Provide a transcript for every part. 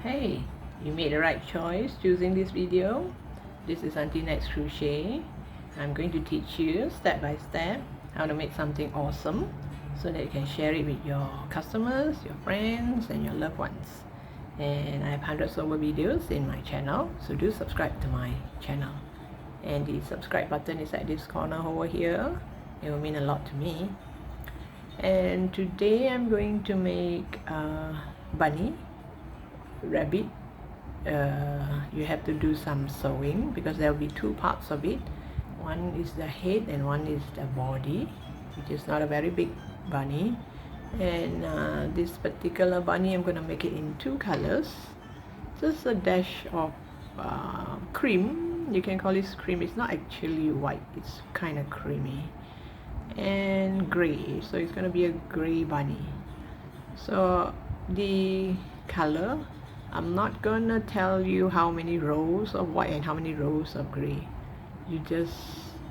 Hey, you made the right choice choosing this video. This is Auntie Nat's Crochet. I'm going to teach you step by step how to make something awesome so that you can share it with your customers, your friends and your loved ones. And I have hundreds over videos in my channel, so do subscribe to my channel. And the subscribe button is at this corner over here. It will mean a lot to me. And today I'm going to make a bunny, rabbit. You have to do some sewing because there will be two parts of it. One is the head and one is the body, which is not a very big bunny. And this particular bunny, I'm going to make it in two colors. Just a dash of cream. You can call this cream. It's not actually white, it's kind of creamy, and gray, so it's going to be a gray bunny. So the color, I'm not gonna tell you how many rows of white and how many rows of gray. You just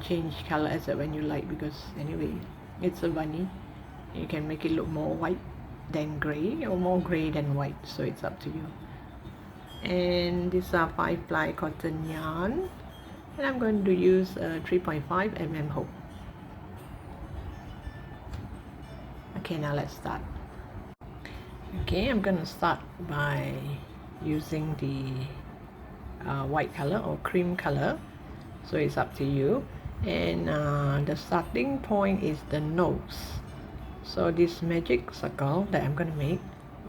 change color as when you like, because anyway it's a bunny. You can make it look more white than gray or more gray than white, so it's up to you. And these are 5-ply cotton yarn, and I'm going to use a 3.5 mm hook. Okay, now let's start. Okay, I'm gonna start by using the white color or cream color, so it's up to you. And the starting point is the nose. So this magic circle that I'm gonna make,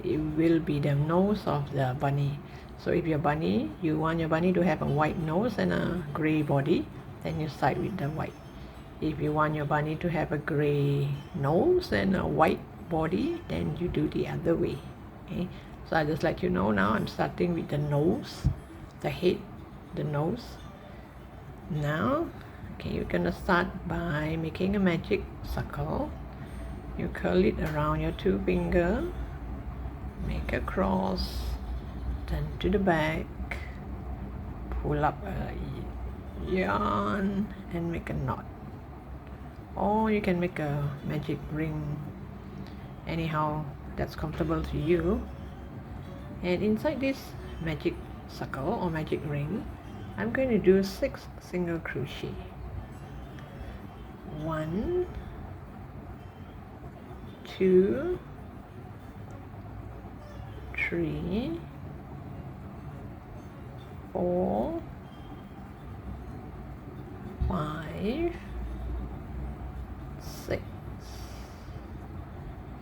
it will be the nose of the bunny. So if your bunny, you want your bunny to have a white nose and a gray body, then you start with the white. If you want your bunny to have a gray nose and a white body, then you do the other way. Okay, so I just let you know now I'm starting with the nose, the head, the nose. Now, okay, you're gonna start by making a magic circle. You curl it around your two finger, make a cross, turn to the back, pull up a yarn and make a knot. Or you can make a magic ring, anyhow that's comfortable to you. And inside this magic circle or magic ring, I'm going to do 6 single crochet. 1, 2, 3, 4, 5, 6.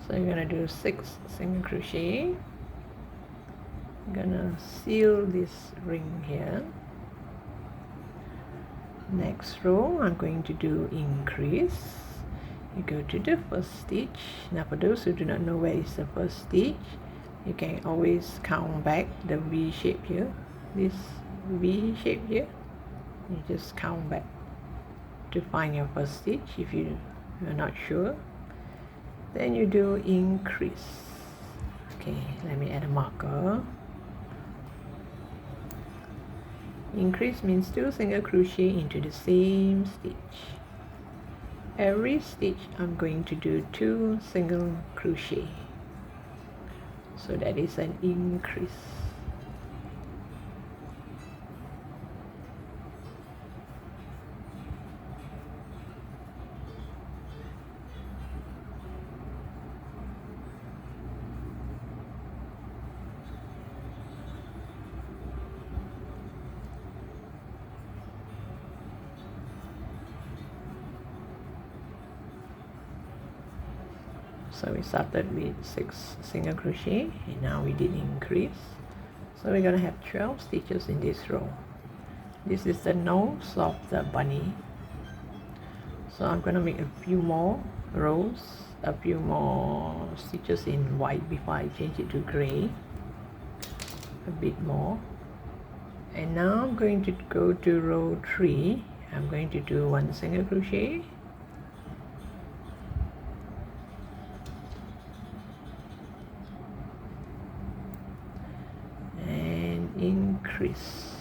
So you're gonna do 6 single crochet. I'm gonna seal this ring here. Next row, I'm going to do increase. You go to the first stitch. Now for those who do not know where is the first stitch, you can always count back the V shape here, this V shape here. You just count back to find your first stitch if you're not sure. Then you do increase. Okay, let me add a marker. Increase means 2 single crochet into the same stitch. Every stitch I'm going to do 2 single crochet, so that is an increase. So we started with 6 single crochet and now we did increase. So we're gonna have 12 stitches in this row. This is the nose of the bunny. So I'm gonna make a few more rows, a few more stitches in white before I change it to gray. A bit more. And now I'm going to go to row 3. I'm going to do 1 single crochet. Increase.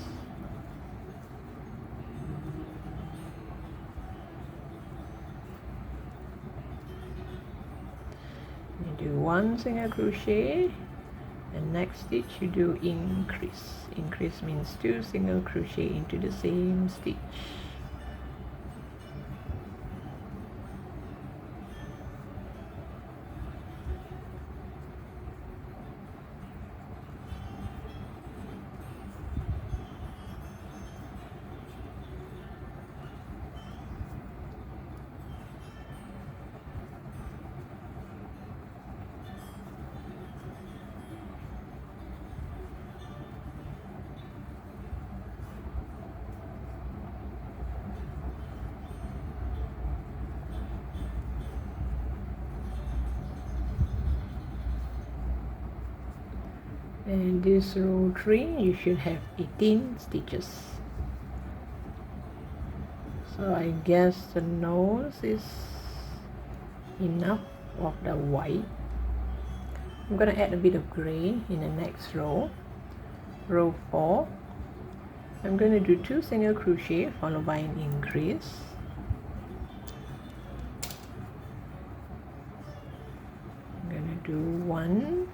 You do 1 single crochet, and next stitch you do increase. Increase means 2 single crochet into the same stitch. And this row 3 you should have 18 stitches. So I guess the nose is enough of the white. I'm gonna add a bit of gray in the next row. Row 4, I'm gonna do 2 single crochet followed by an increase. I'm gonna do 1,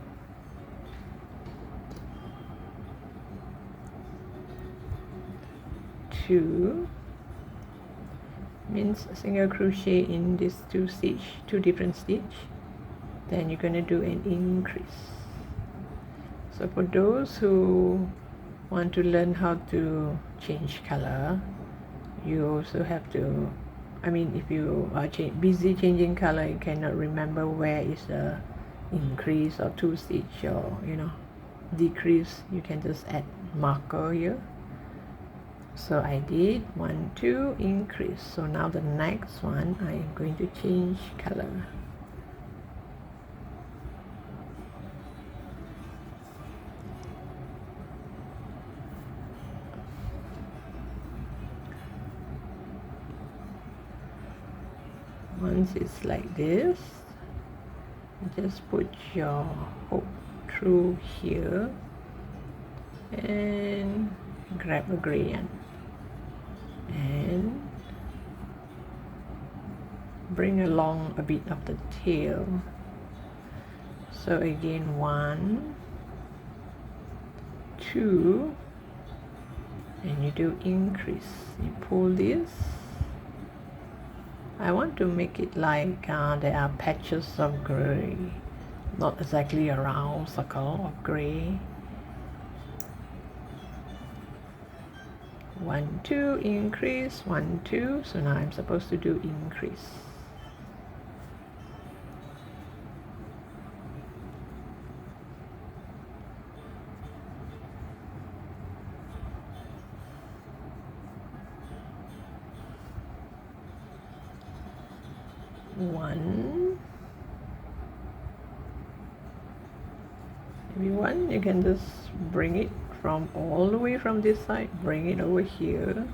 2, means a single crochet in these two different stitch. Then you're going to do an increase. So for those who want to learn how to change color, you also have to, if you are busy changing color, you cannot remember where is the increase or 2 stitch or decrease, you can just add marker here. So I did 1, 2 increase. So now the next one I am going to change color. Once it's like this, just put your hook through here and grab a gray one and bring along a bit of the tail. So again 1, 2, and you do increase. You pull this. I want to make it like there are patches of gray, not exactly a round circle of gray. 1, 2, increase, 1, 2, so now I'm supposed to do increase. One, maybe 1, you can just bring it from all the way from this side, bring it over here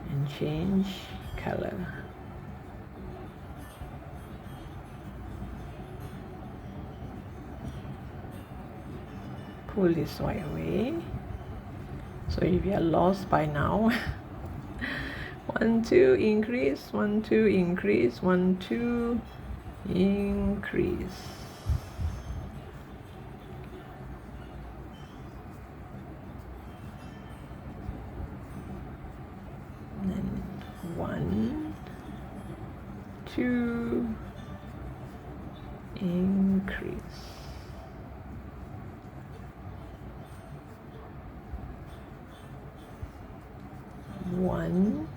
and change color. Pull this white away. So if you are lost by now, 1, 2, increase, 1, 2, increase, 1, 2, increase. And then 1, 2, increase. 1.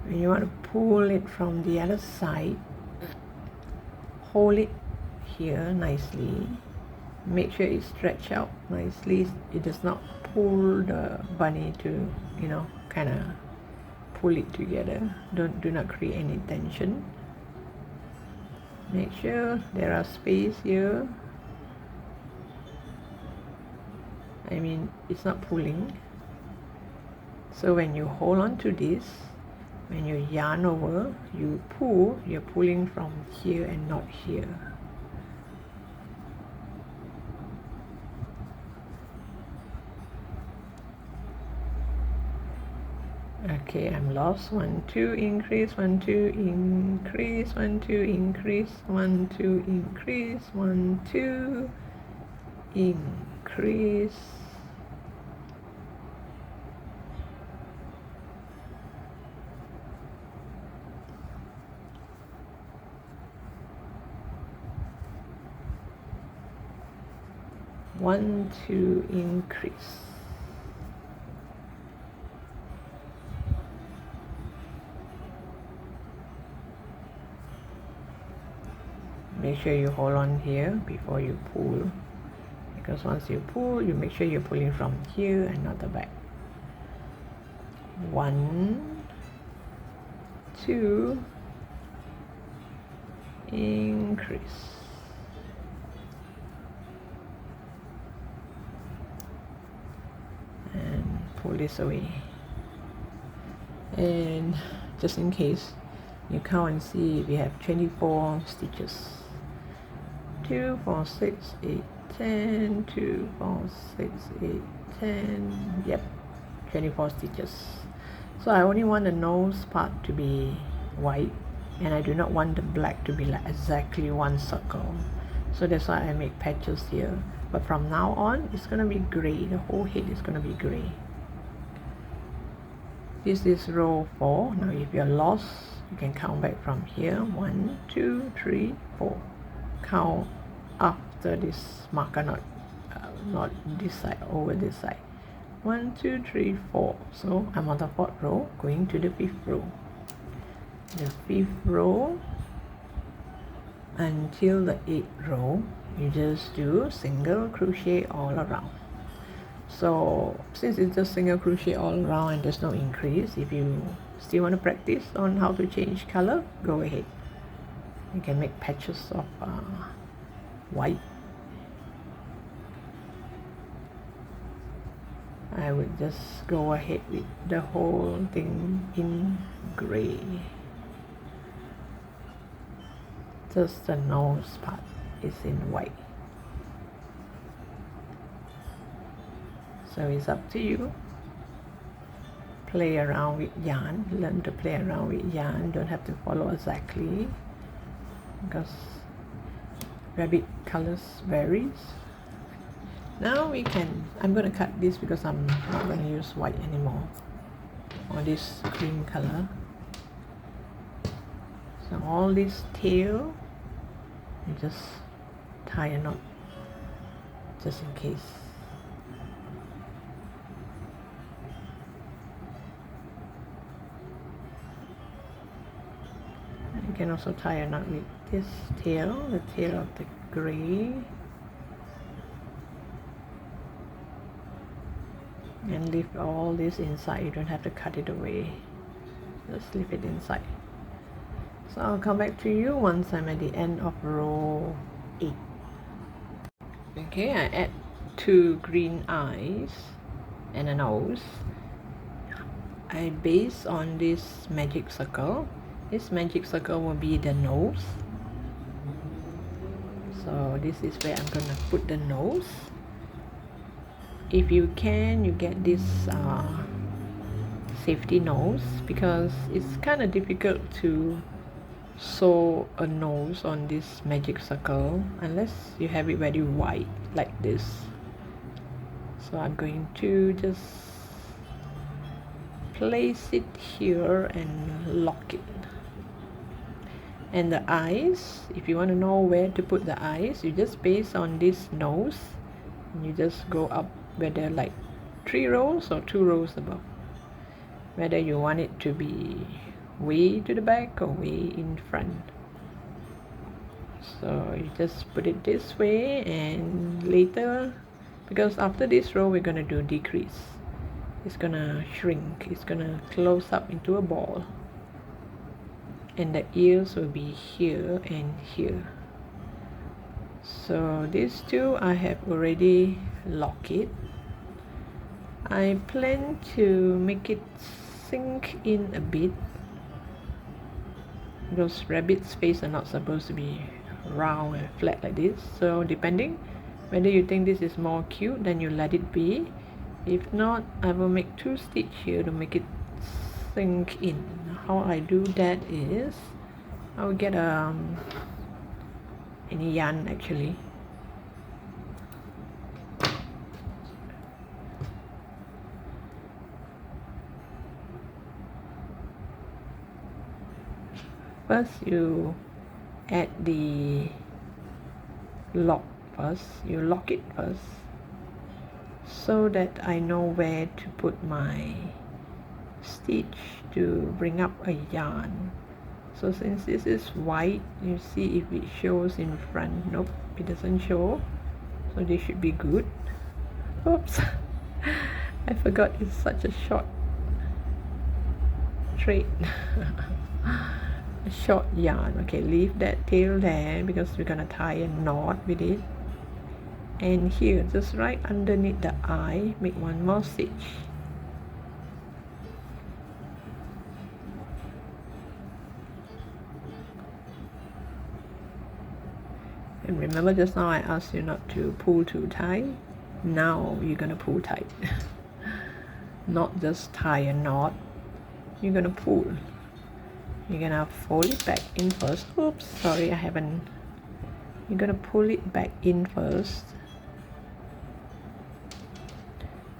When you want to pull it from the other side, hold it here nicely. Make sure it stretch out nicely. It does not pull the bunny to, kind of pull it together. Do not create any tension. Make sure there are space here. It's not pulling. So when you hold on to this, when you yarn over, you pull, you're pulling from here and not here. Okay, I'm lost. 1 2 increase, 1 2 increase, 1 2 increase, 1 2 increase, 1 2 increase. One, two, increase. Make sure you hold on here before you pull, because once you pull, you make sure you're pulling from here and not the back. 1 2 increase. And pull this away. And just in case, you count and see we have 24 stitches. 2 4 6 8 10, 2 4 6 8 10, yep, 24 stitches. So I only want the nose part to be white, and I do not want the black to be like exactly one circle, so that's why I make patches here. But from now on, it's gonna be gray. The whole head is gonna be gray. This is row 4. Now if you're lost, you can count back from here. 1 2 3 4. Count after this marker, not this side, over this side. 1 2 3 4. So I'm on the 4th row, going to the 5th row. The 5th row until the 8th row, you just do single crochet all around. So since it's just single crochet all around and there's no increase, if you still want to practice on how to change color, go ahead. You can make patches of white. I would just go ahead with the whole thing in gray. Just the nose part is in white. So it's up to you. Play around with yarn. Learn to play around with yarn. Don't have to follow exactly, because rabbit colors varies. Now I'm going to cut this because I'm not going to use white anymore, or this cream color. So all this tail, you just tie a knot just in case. And you can also tie a knot with this tail, the tail of the gray. And leave all this inside. You don't have to cut it away, just leave it inside. So I'll come back to you once I'm at the end of row 8. Okay, I add 2 green eyes and a nose. I base on this magic circle. This magic circle will be the nose. So this is where I'm gonna put the nose. If you can, you get this safety nose, because it's kind of difficult to sew a nose on this magic circle unless you have it very wide like this. So I'm going to just place it here and lock it. And the eyes, if you want to know where to put the eyes, you just base on this nose and you just go up, whether like 3 rows or 2 rows above, whether you want it to be way to the back or way in front. So you just put it this way, and later, because after this row we're gonna do decrease, it's gonna shrink, it's gonna close up into a ball, and the ears will be here and here. So these two I have already locked it. I plan to make it sink in a bit. Those rabbit's face are not supposed to be round and flat like this, so depending whether you think this is more cute, then you let it be. If not, I will make 2 stitches here to make it sink in. How I do that is I'll get any yarn actually. First you add the lock first, you lock it first so that I know where to put my stitch to bring up a yarn. So since this is white, you see if it shows in front. Nope, it doesn't show, so this should be good. Oops, I forgot it's such a short thread. A short yarn. Okay, leave that tail there because we're gonna tie a knot with it. And here, just right underneath the eye, make one more stitch. And remember, just now I asked you not to pull too tight. Now you're gonna pull tight. Not just tie a knot, you're gonna pull. You're gonna fold it back in first. Oops, sorry, I haven't. You're gonna pull it back in first.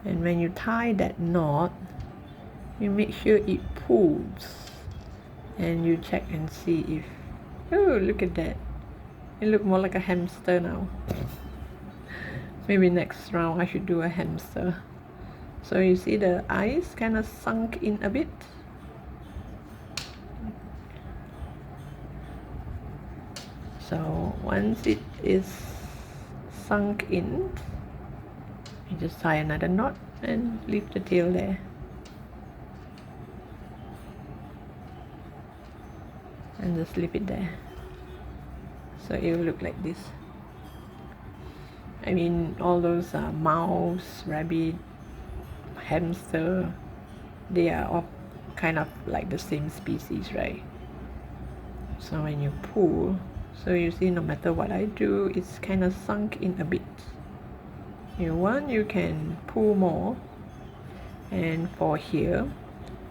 And when you tie that knot, you make sure it pulls. And you check and see if, oh, look at that. It looks more like a hamster now. Maybe next round I should do a hamster. So you see the eyes kind of sunk in a bit. So once it is sunk in, you just tie another knot and leave the tail there. And just leave it there. So it will look like this. I mean, all those mouse, rabbit, hamster, they are all kind of like the same species, right? So when you pull, so you see no matter what I do, it's kind of sunk in a bit. You want, you can pull more. And for here,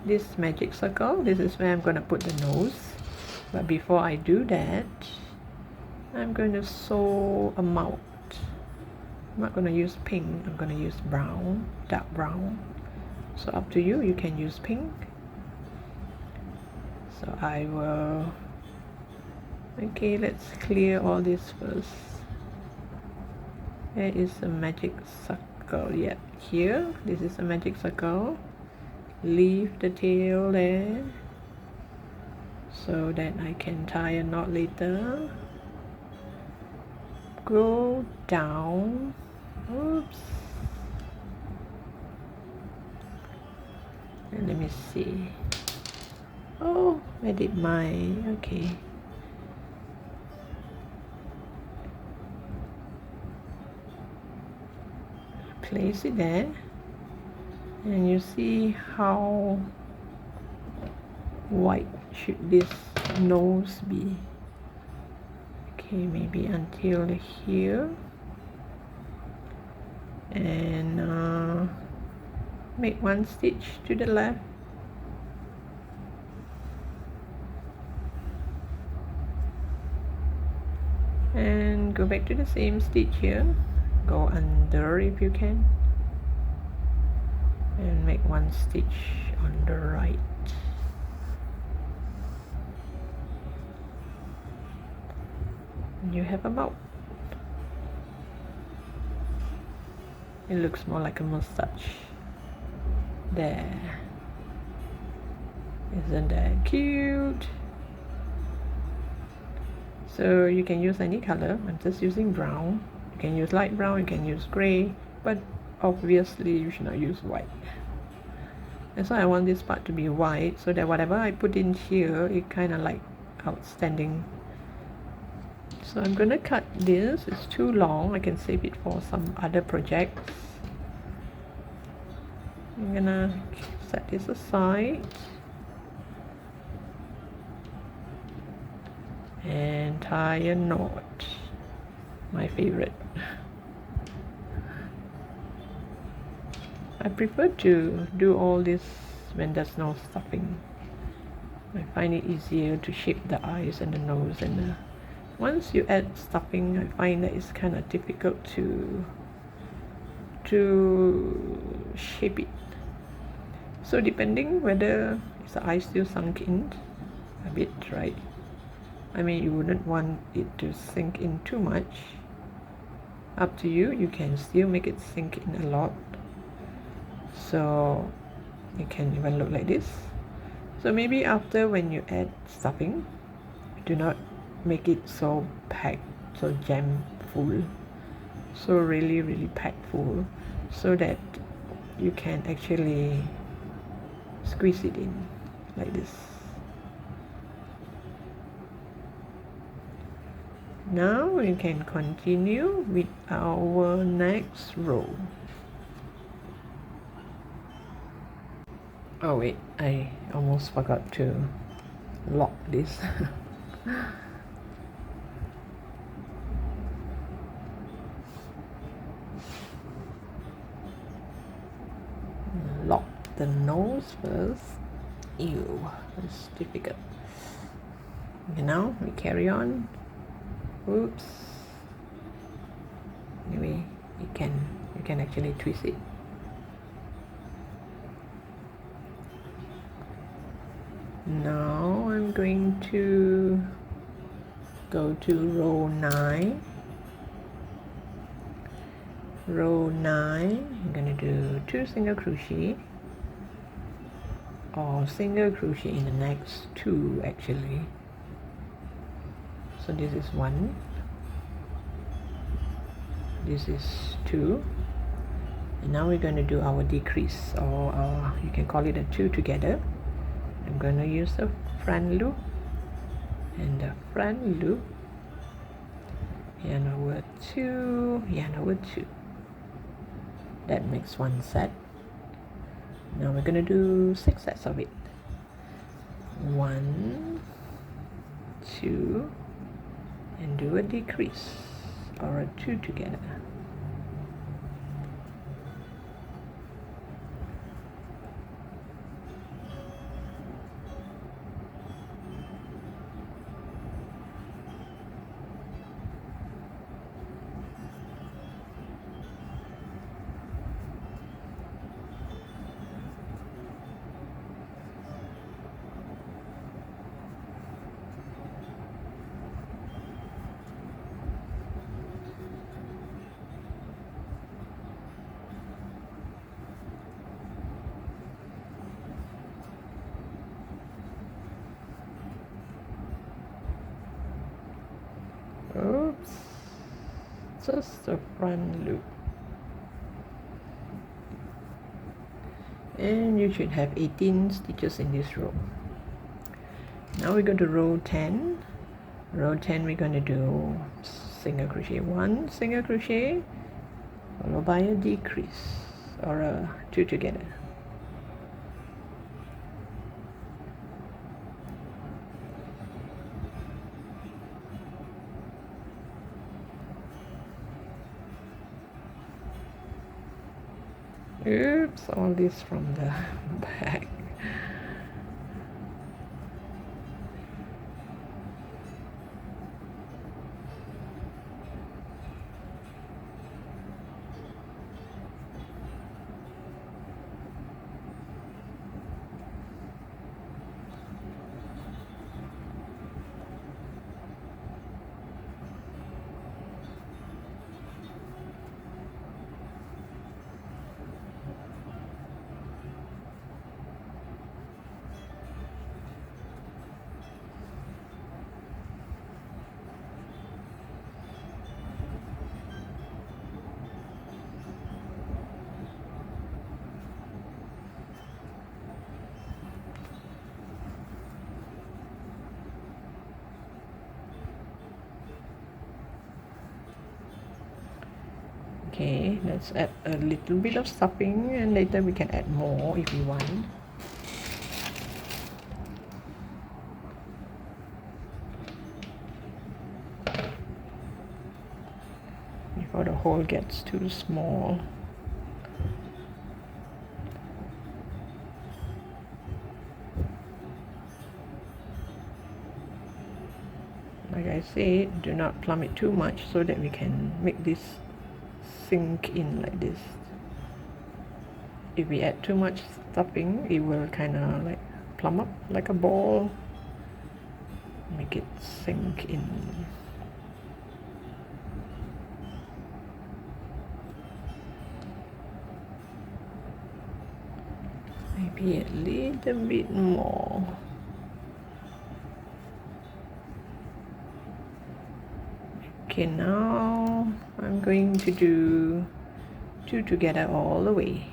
this magic circle, this is where I'm going to put the nose. But before I do that, I'm going to sew a mouth. I'm not going to use pink, I'm going to use brown, dark brown. So up to you, you can use pink. So I will, okay, let's clear all this first. There is a magic circle, yeah, here, this is a magic circle. Leave the tail there so that I can tie a knot later. Go down, oops, and let me see. Oh, where did my, okay. Place it there, and you see how wide should this nose be. Okay, maybe until here, and make one stitch to the left, and go back to the same stitch here, go under if you can, and make one stitch on the right. You have a mouth. It looks more like a mustache. There. Isn't that cute? So you can use any color. I'm just using brown. You can use light brown, you can use gray, but obviously you should not use white. That's why I want this part to be white, so that whatever I put in here, it kind of like outstanding. So I'm gonna cut this. It's too long. I can save it for some other projects. I'm gonna set this aside and tie a knot. My favorite. I prefer to do all this when there's no stuffing. I find it easier to shape the eyes and the nose, and once you add stuffing, I find that it's kind of difficult to shape it. So depending whether is the eye still sunk in a bit, right? I mean, you wouldn't want it to sink in too much. Up to you. You can still make it sink in a lot, so it can even look like this. So maybe after, when you add stuffing, do not make it so packed, so jam full, so really packed full, so that you can actually squeeze it in like this. Now we can continue with our next row. Oh wait, I almost forgot to lock this. Lock the nose first. Ew, it's difficult. Okay, now we carry on. Oops. Anyway, you can actually twist it. Now I'm going to go to row 9. Row 9, I'm going to do 2 single crochet, or single crochet in the next 2 actually. So this is 1, this is 2, and now we're going to do our decrease, or you can call it a 2 together. I'm going to use the front loop and the front loop, yarn over 2, yarn over 2. That makes 1 set. Now we're going to do 6 sets of it. 1, 2, and do a decrease, or a 2 together. Oops, just the front loop, and you should have 18 stitches in this row. Now we go to row 10. Row 10, we're going to do single crochet, 1 single crochet followed by a decrease, or a 2 together. Oops, all this from the back. Okay, let's add a little bit of stuffing, and later we can add more if we want. Before the hole gets too small. said, do not plumb it too much so that we can make this sink in like this. If we add too much stuffing, it will kind of like plumb up like a ball. Make it sink in. Maybe a little bit more. Okay, now I'm going to do 2 together all the way.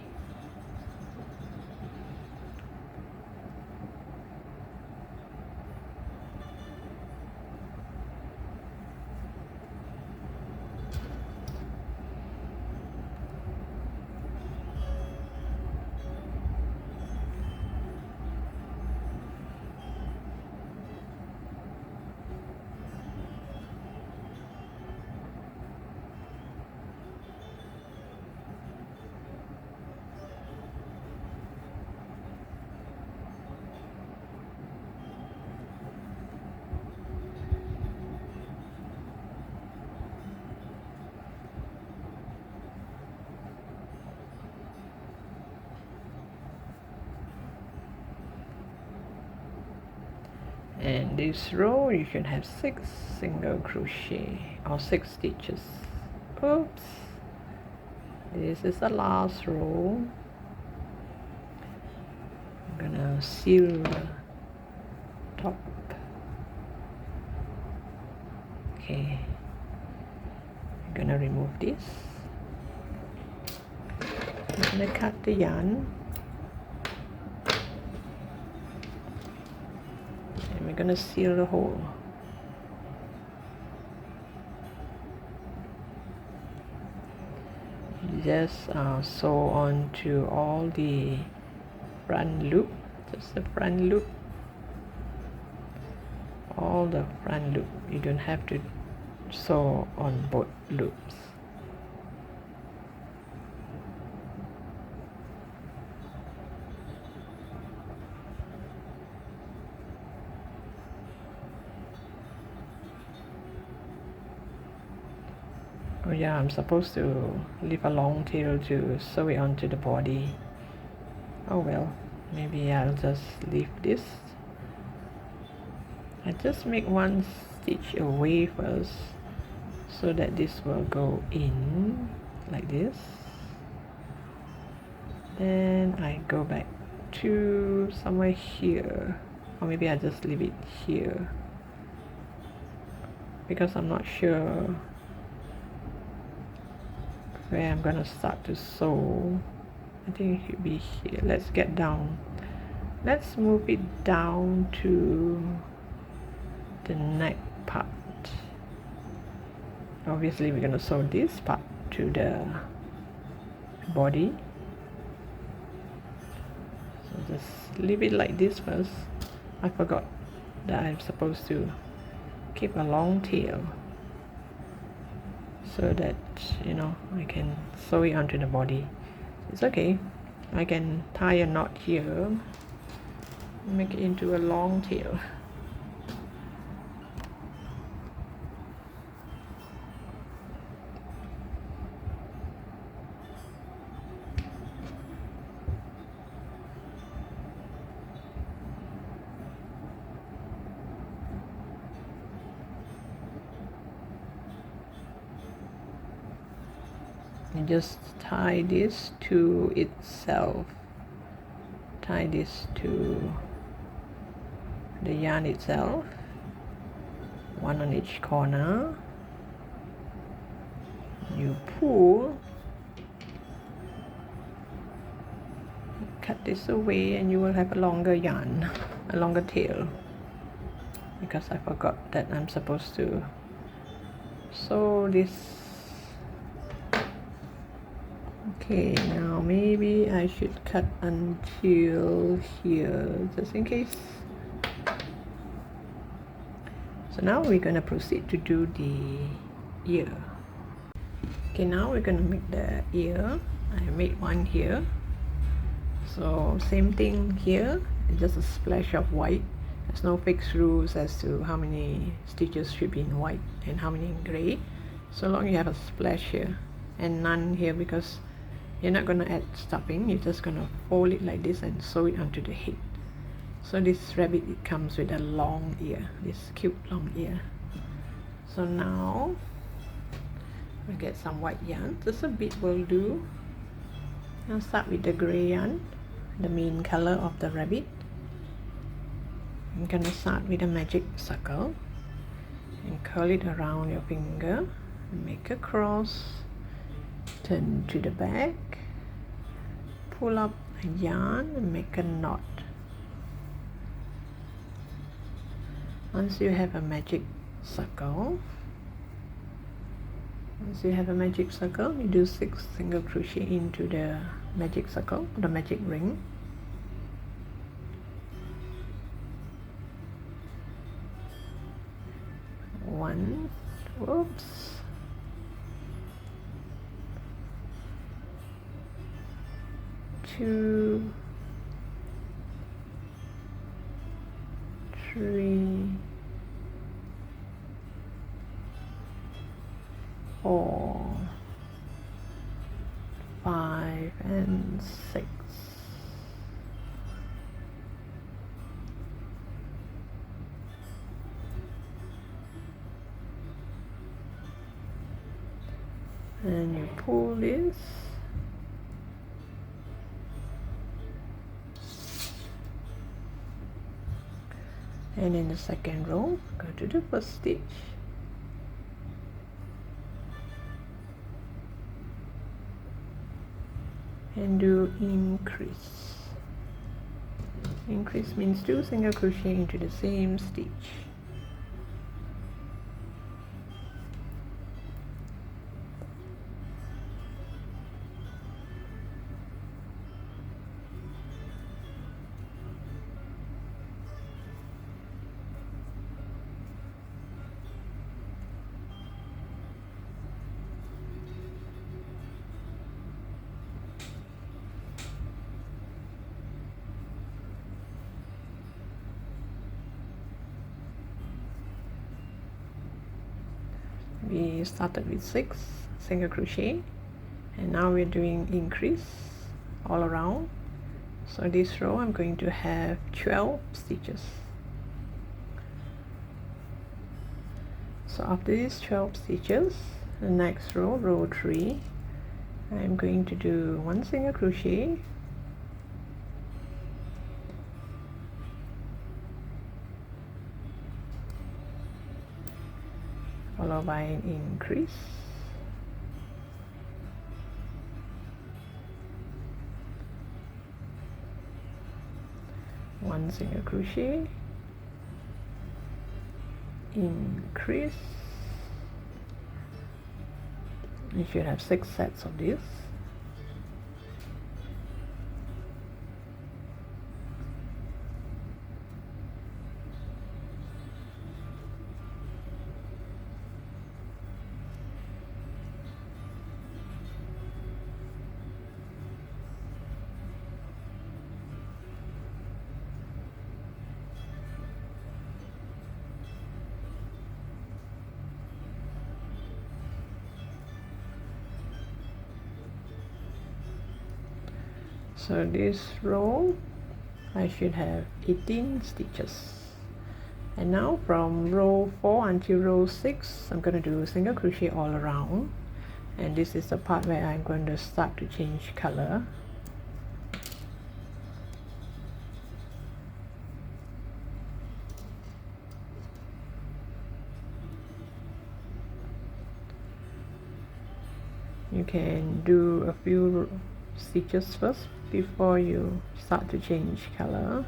And this row you should have 6 single crochet or 6 stitches. Oops, this is the last row. I'm gonna seal the top. Okay, I'm gonna remove this. I'm gonna cut the yarn. We're gonna seal the hole. Just sew on to all the front loop, just the front loop, all the front loop. You don't have to sew on both loops. Oh yeah, I'm supposed to leave a long tail to sew it onto the body. Oh well, maybe I'll just leave this. I just make one stitch away first so that this will go in like this. Then I go back to somewhere here, or maybe I just leave it here because I'm not sure where I'm gonna start to sew. I think it should be here. Let's get down. Let's move it down to the neck part. Obviously we're gonna sew this part to the body. So just leave it like this first. I forgot that I'm supposed to keep a long tail, so that, you know, I can sew it onto the body. It's okay. I can tie a knot here, make it into a long tail. And just tie this to itself. Tie this to the yarn itself, one on each corner. You pull, cut this away, and you will have a longer yarn, a longer tail, because I forgot that I'm supposed to sew this. Okay, now maybe I should cut until here, just in case. So now we're going to proceed to do the ear. Okay, now we're going to make the ear. I made one here. So same thing here, just a splash of white. There's no fixed rules as to how many stitches should be in white and how many in gray, so long you have a splash here and none here, because you're not going to add stuffing. You're just going to fold it like this and sew it onto the head. So this rabbit, it comes with a long ear, this cute long ear. So now we'll get some white yarn, just a bit will do. I'll start with the gray yarn, the main color of the rabbit. I'm gonna start with a magic circle and curl it around your finger and make a cross, turn to the back, pull up a yarn and make a knot. Once you have a magic circle, you do 6 single crochet into the magic circle, the magic ring. One, whoops, two, 3, 4, 5, and 6. And you pull this, and in the second row, go to the first stitch, and do increase. Increase means 2 single crochet into the same stitch. We started with 6 single crochet and now we're doing increase all around. So this row I'm going to have 12 stitches. So after these 12 stitches, the next row, row 3, I'm going to do 1 single crochet, followed by an increase, one single crochet, increase. You should have 6 sets of this. So this row I should have 18 stitches, and now from row 4 until row 6 I'm going to do single crochet all around, and this is the part where I'm going to start to change color. You can do a few stitches first before you start to change color.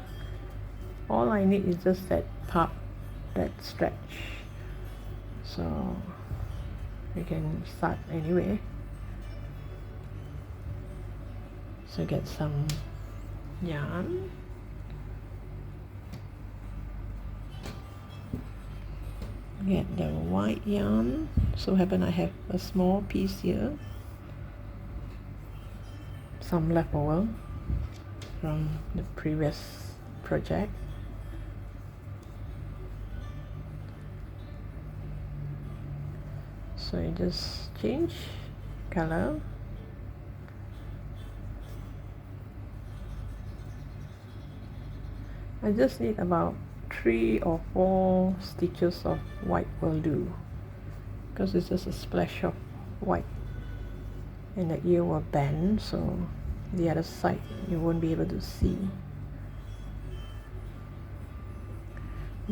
All I need is just that part, that stretch, so you can start anyway. So get some yarn, get the white yarn. So happen I have a small piece here, some leftover from the previous project. So you just change color. I just need about 3 or 4 stitches of white will do, because it's just a splash of white, and the ear will bend, so the other side you won't be able to see.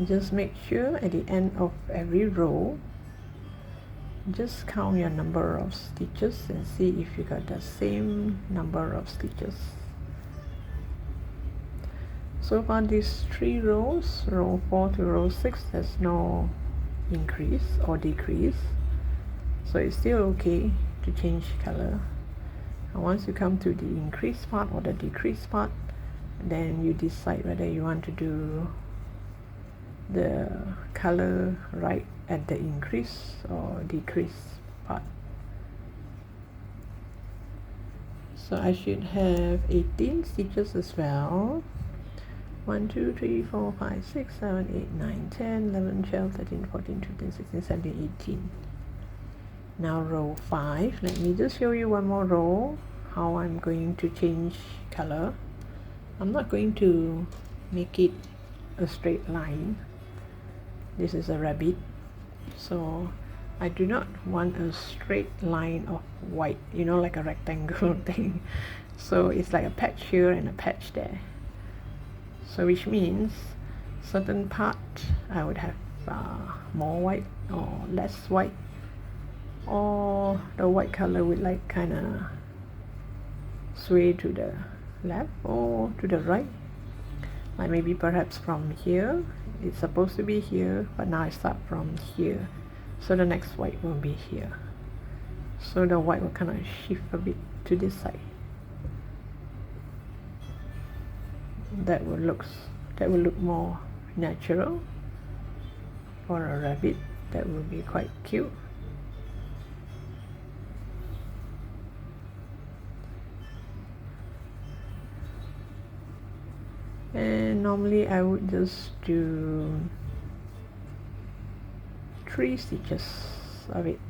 Just make sure at the end of every row, just count your number of stitches and see if you got the same number of stitches. So far these 3 rows, row 4 to row 6, there's no increase or decrease, so it's still okay to change color. And once you come to the increase part or the decrease part, then you decide whether you want to do the color right at the increase or decrease part. So I should have 18 stitches as well. 1, 2, 3, 4, 5, 6, 7, 8, 9, 10, 11, 12, 13, 14, 15, 16, 17, 18. Now row 5, let me just show you one more row how I'm going to change color. I'm not going to make it a straight line. This is a rabbit, so I do not want a straight line of white, you know, like a rectangle thing. So it's like a patch here and a patch there. So which means certain part I would have more white or less white, or the white color would like kind of sway to the left or to the right. Like maybe perhaps from here, it's supposed to be here, but now I start from here, so the next white will be here. So the white will kind of shift a bit to this side. That will look more natural for a rabbit. That will be quite cute. And normally I would just do 3 stitches of it.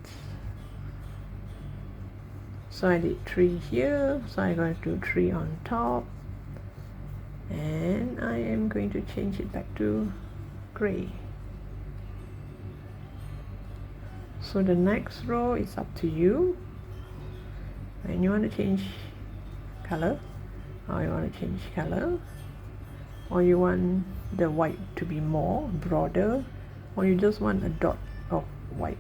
So I did 3 here, so I'm going to do 3 on top, and I am going to change it back to gray. So the next row is up to you, and you want to change color, or you want to change color, or you want the white to be more broader, or you just want a dot of white,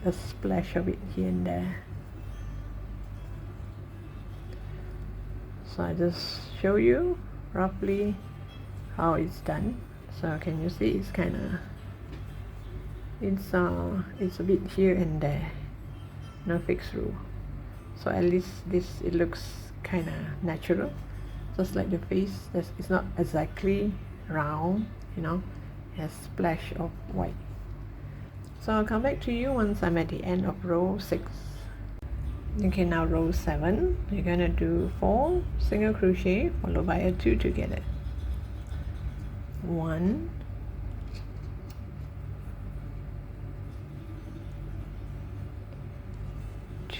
a splash of it here and there. So I just show you roughly how it's done. So can you see it's kind of it's a bit here and there, no fixed rule. So at least it looks kind of natural, just like the face. It's not exactly round, you know, it has splash of white. So I'll come back to you once I'm at the end of row 6. Okay, now row 7, you're gonna do 4 single crochet followed by a 2 together. 1,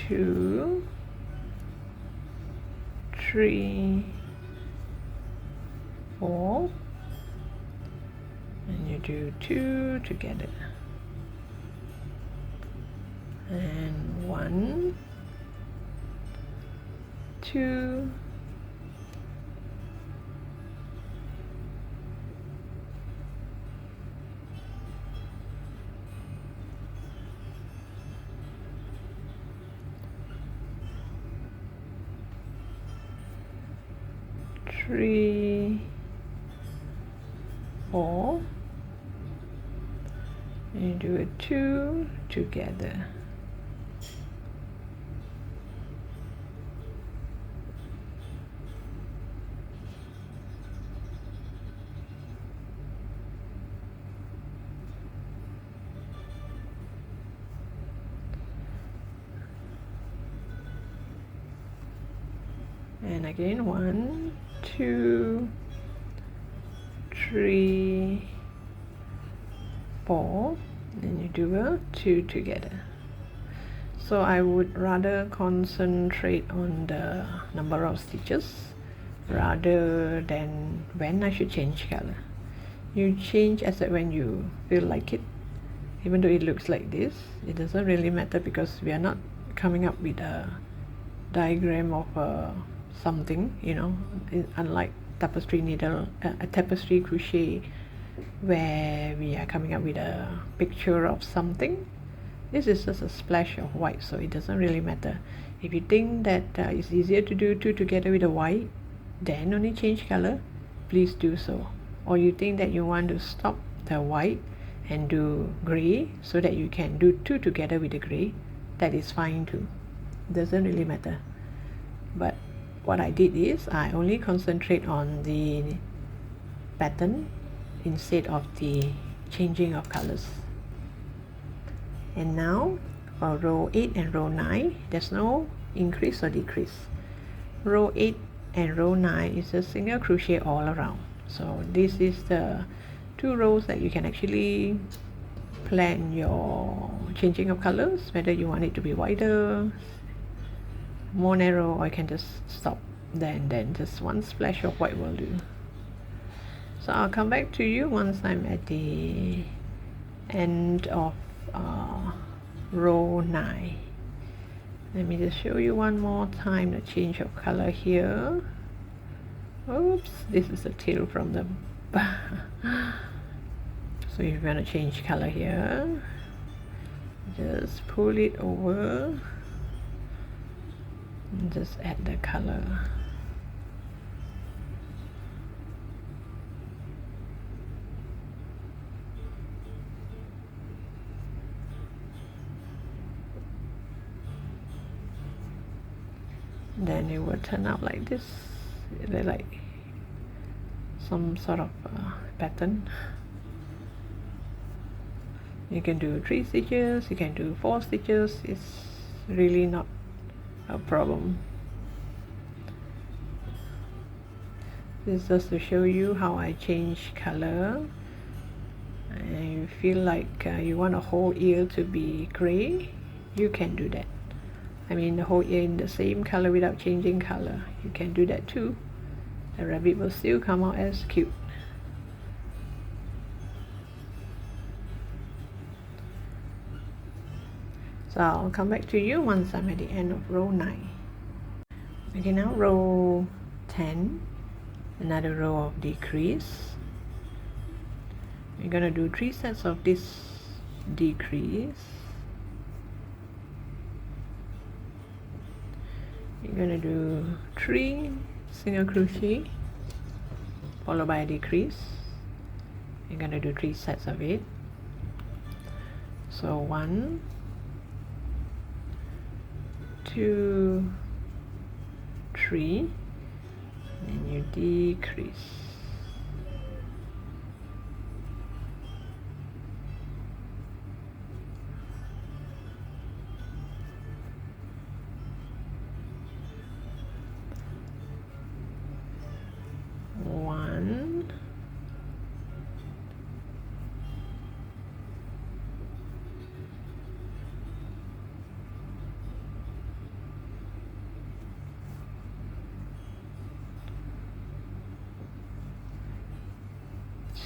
2, 3, 4, and you do 2 together, and 1, 2, 3, 4, and you do a 2 together. And again, 1, 2, 3, 4, and you do a 2 together. So I would rather concentrate on the number of stitches rather than when I should change color. You change as when you feel like it. Even though it looks like this, it doesn't really matter because we are not coming up with a diagram of something, you know, unlike tapestry needle, a tapestry crochet where we are coming up with a picture of something. This is just a splash of white, so it doesn't really matter. If you think that it's easier to do two together with the white, then only change color, please do so. Or you think that you want to stop the white and do gray so that you can do two together with the gray, that is fine too. Doesn't really matter. But what I did is I only concentrate on the pattern instead of the changing of colors. And now for row 8 and row 9, there's no increase or decrease. Row 8 and row 9 is a single crochet all around. So this is the 2 rows that you can actually plan your changing of colors, whether you want it to be wider, more narrow, or you can just stop. Then just one splash of white will do. So I'll come back to you once I'm at the end of row 9. Let me just show you one more time the change of color here. Oops, this is the tail from the so if you want to change color here, just pull it over and just add the color. Then it will turn out like this, like some sort of pattern. You can do 3 stitches, you can do 4 stitches, it's really not a problem. This is just to show you how I change color. And you feel like you want a whole ear to be gray, you can do that. I mean the whole ear in the same color without changing color, you can do that too. The rabbit will still come out as cute. So I'll come back to you once I'm at the end of row 9. Okay, now row 10, another row of decrease. We're gonna do 3 sets of this decrease. You're gonna do 3 single crochet followed by a decrease. You're gonna do 3 sets of it. So 1, 2, 3, and you decrease.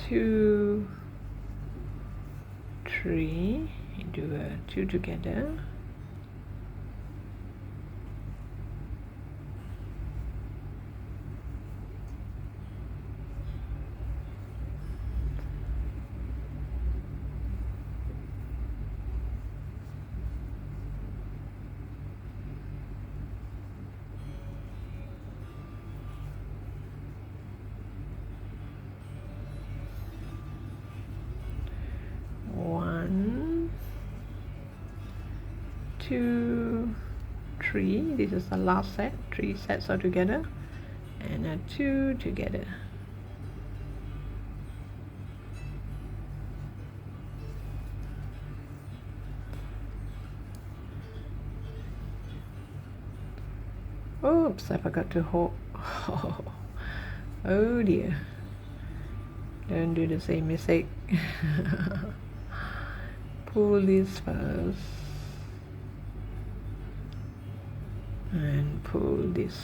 Two, 3, you do a 2 together, one, 2, 3. This is the last set, 3 sets all together, and a 2 together. Oops, I forgot to hold. Oh dear. Don't do the same mistake. Pull this first. and pull this.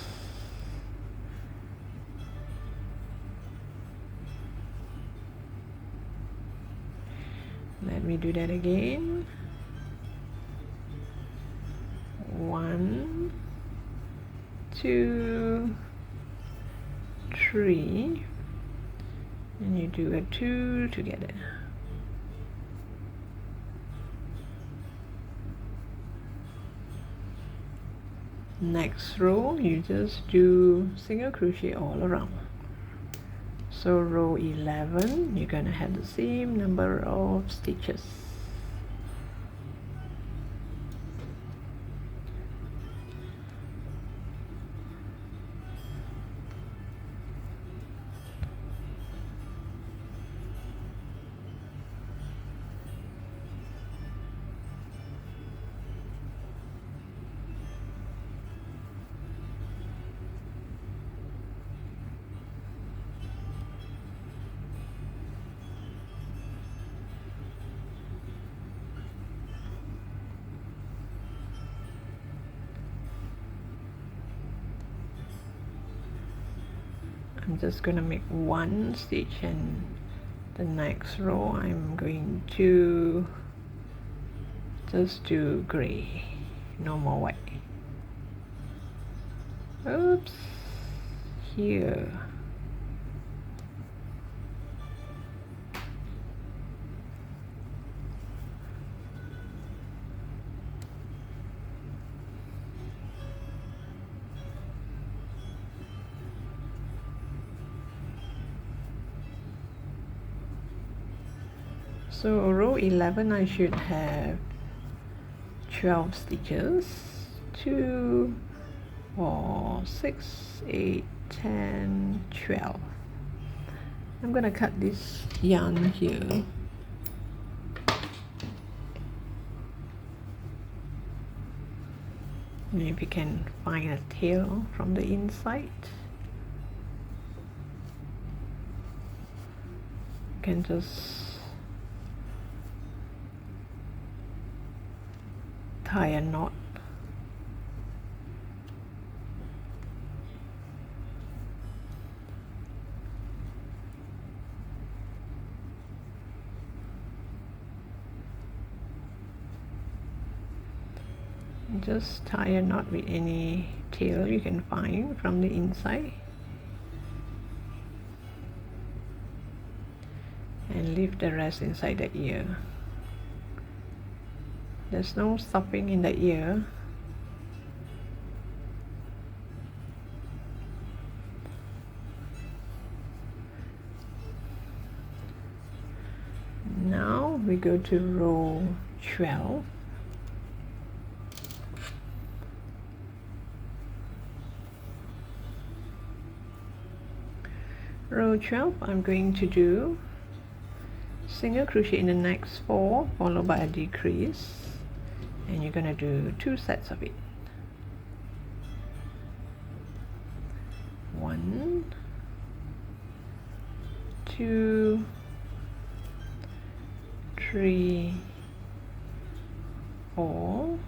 Let me do that again. 1, 2, 3, and you do a 2 together. Next row, you just do single crochet all around. So row 11, you're gonna have the same number of stitches. I'm just gonna make one stitch, and the next row I'm going to just do gray, no more white. Oops, here. So row 11, I should have 12 stitches. 2, 4, 6, 8, 10, 12. I'm gonna cut this yarn here. Maybe you can find a tail from the inside. You can just tie a knot. Just tie a knot with any tail you can find from the inside, and leave the rest inside the ear. There's no stopping in the ear. Now we go to row 12. Row 12, I'm going to do single crochet in the next 4, followed by a decrease, and you're going to do 2 sets of it. 1, 2, 3, 4,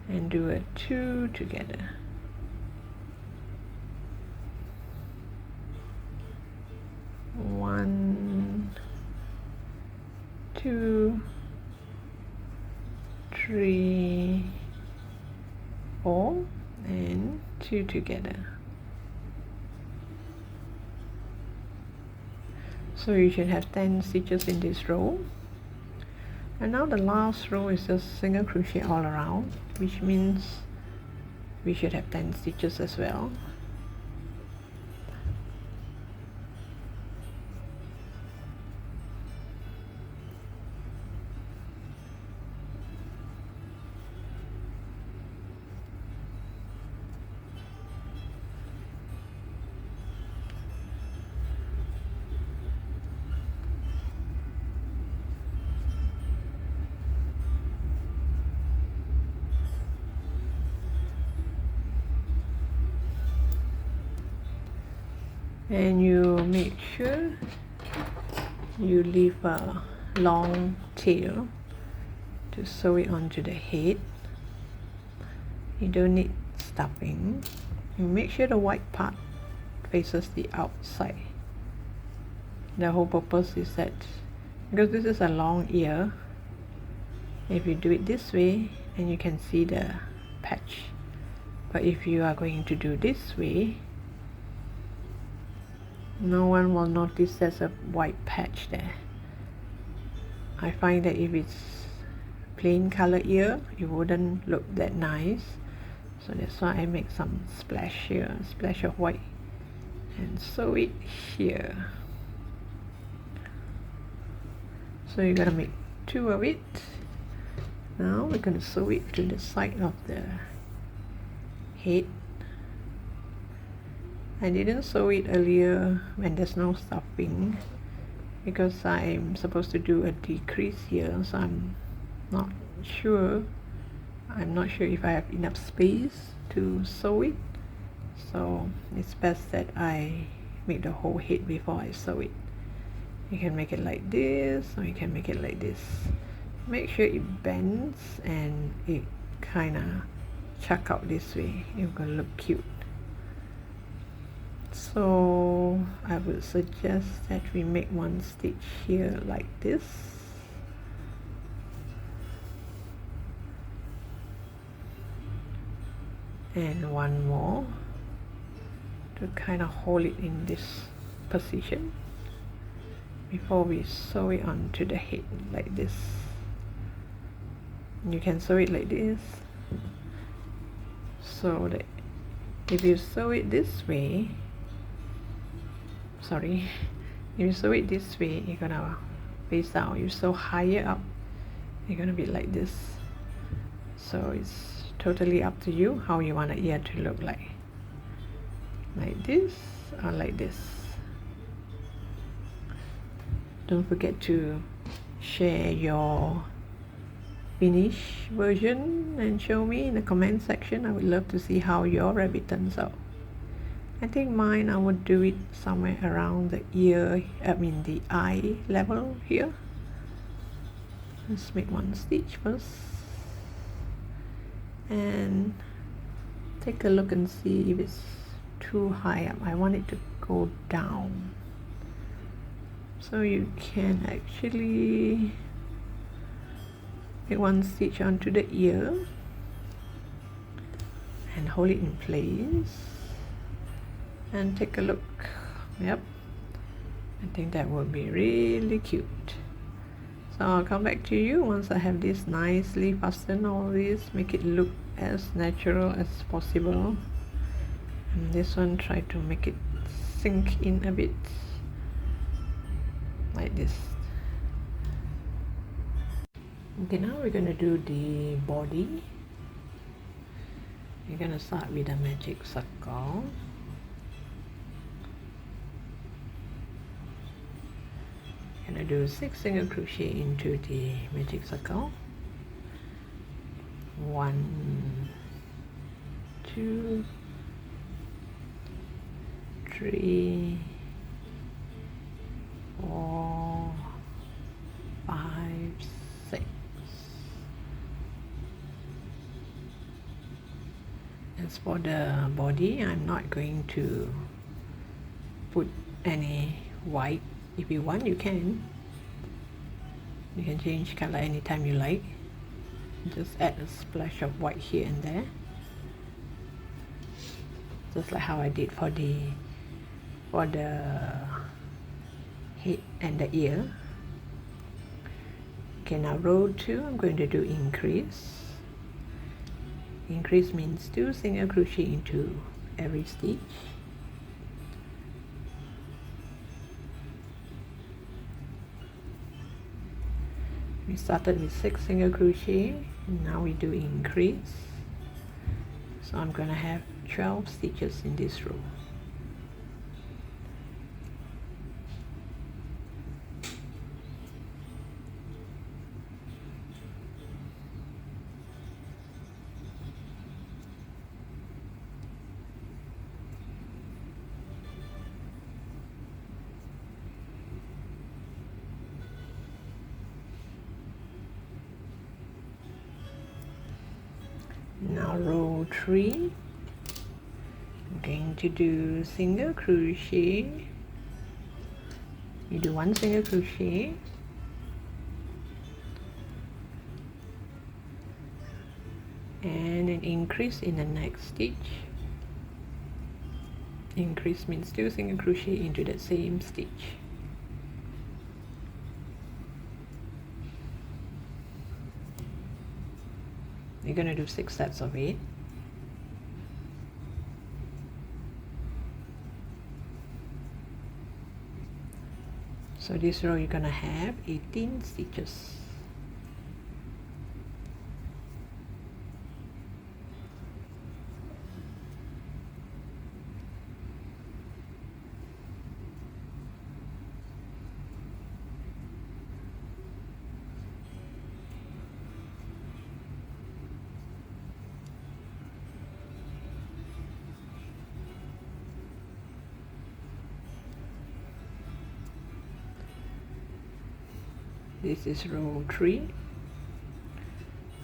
and do a 2 together. 1, 2, 3, 4, and 2 together. So you should have 10 stitches in this row. And now the last row is just single crochet all around, which means we should have 10 stitches as well. And you make sure you leave a long tail to sew it onto the head. You don't need stuffing, you make sure the white part faces the outside. The whole purpose is that because this is a long ear, if you do it this way, and you can see the patch. But if you are going to do this way, no one will notice there's a white patch there. I find that if it's plain color ear, it wouldn't look that nice. So that's why I make some splash here, splash of white, and sew it here. So you're gonna make 2 of it. Now we're gonna sew it to the side of the head. I didn't sew it earlier when there's no stuffing because I'm supposed to do a decrease here, so I'm not sure if I have enough space to sew it, so it's best that I make the whole head before I sew it. You can make it like this, or you can make it like this. Make sure it bends and it kind of chuck out this way. It's gonna look cute. So I would suggest that we make one stitch here like this, and one more to kind of hold it in this position before we sew it onto the head like this. You can sew it like this, so that if you sew it this way, if you sew it this way, you're gonna face down. You sew higher up, you're gonna be like this. So it's totally up to you how you want the ear to look like this or like this. Don't forget to share your finished version and show me in the comment section. I would love to see how your rabbit turns out. I think mine, I would do it somewhere around the ear, the eye level here. Let's make one stitch first and take a look and see if it's too high up. I want it to go down. So you can actually make one stitch onto the ear and hold it in place and take a look. Yep, I think that would be really cute. So I'll come back to you once I have this nicely fastened. All this, make it look as natural as possible, and this one, try to make it sink in a bit like this. Okay, now we're going to do the body. We're going to start with a magic circle. Going to do 6 single crochet into the magic circle. 1, 2, 3, 4, 5, 6. As for the body, I'm not going to put any white. If you want, you can change color anytime you like. Just add a splash of white here and there, just like how I did for the head and the ear. Okay, now row 2, I'm going to do increase. Increase means 2 single crochet into every stitch. We started with 6 single crochet, and now we do increase. So I'm going to have 12 stitches in this row. Now row 3, I'm going to do single crochet. You do 1 single crochet, and an increase in the next stitch. Increase means 2 single crochet into that same stitch. You're going to do 6 sets of it. So this row you're going to have 18 stitches. This is row 3.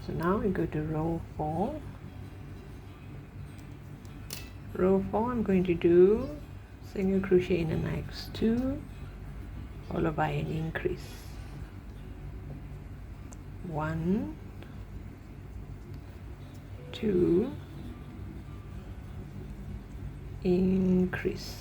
So now we go to row 4. Row 4, I'm going to do single crochet in the next 2, followed by an increase. 1, 2, increase.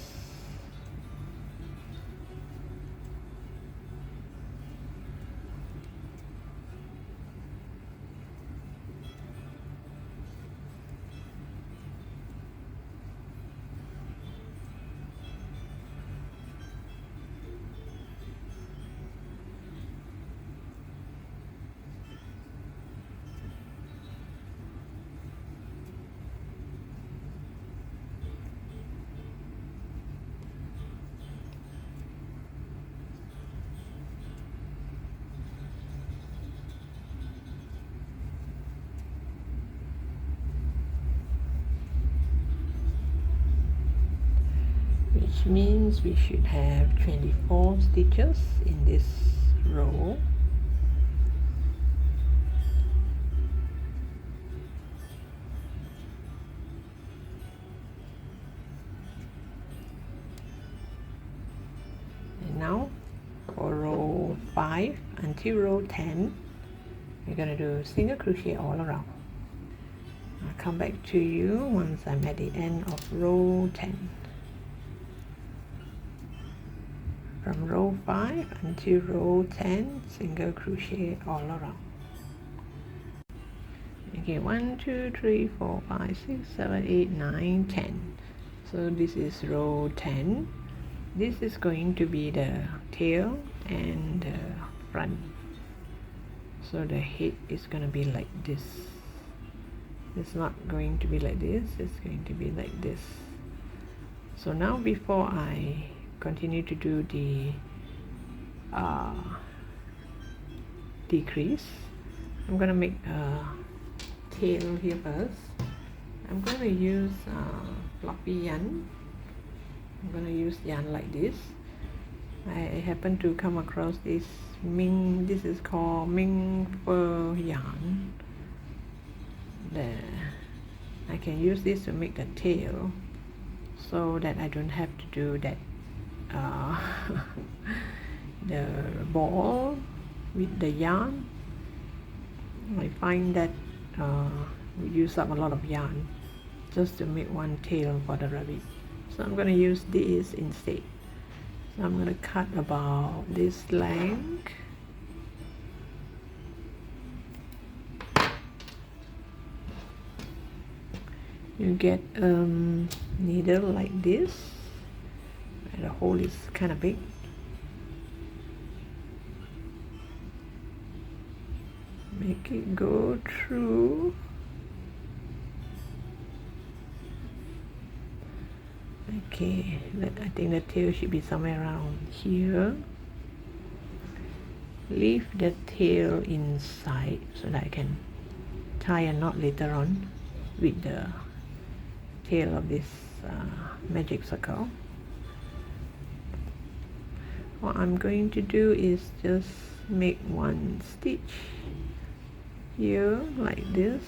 Which means we should have 24 stitches in this row. And now for row 5 until row 10, we're going to do single crochet all around. I'll come back to you once I'm at the end of row 10. From row 5 until row 10, single crochet all around. Okay, 1, 2, 3, 4, 5, 6, 7, 8, 9, 10. So this is row 10. This is going to be the tail and the front. So the head is going to be like this. It's not going to be like this, it's going to be like this. So now before I continue to do the decrease, I'm going to make a tail here first. I'm going to use floppy yarn. I'm going to use yarn like this. I happen to come across this mink. This is called mink fur yarn. I can use this to make the tail, so that I don't have to do that the ball with the yarn. I find that we use up a lot of yarn just to make one tail for the rabbit. So I'm going to use this instead. So I'm going to cut about this length. You get needle like this. The hole is kind of big. Make it go through. Okay, I think the tail should be somewhere around here. Leave the tail inside so that I can tie a knot later on with the tail of this magic circle. What I'm going to do is just make one stitch here like this,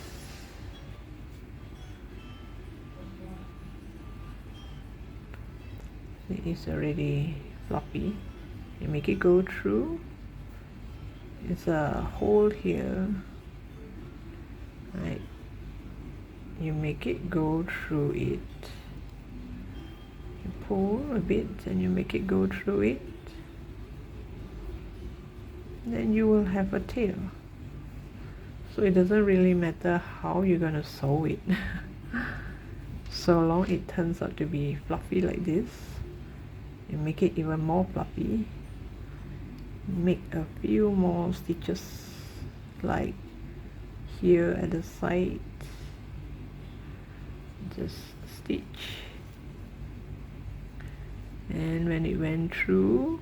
it is already floppy. You make it go through. It's a hole here, right? You make it go through it. You pull a bit and you make it go through it. Then you will have a tail. So it doesn't really matter how you're gonna sew it. So long it turns out to be fluffy like this. You make it even more fluffy. Make a few more stitches like here at the side. Just stitch, and when it went through,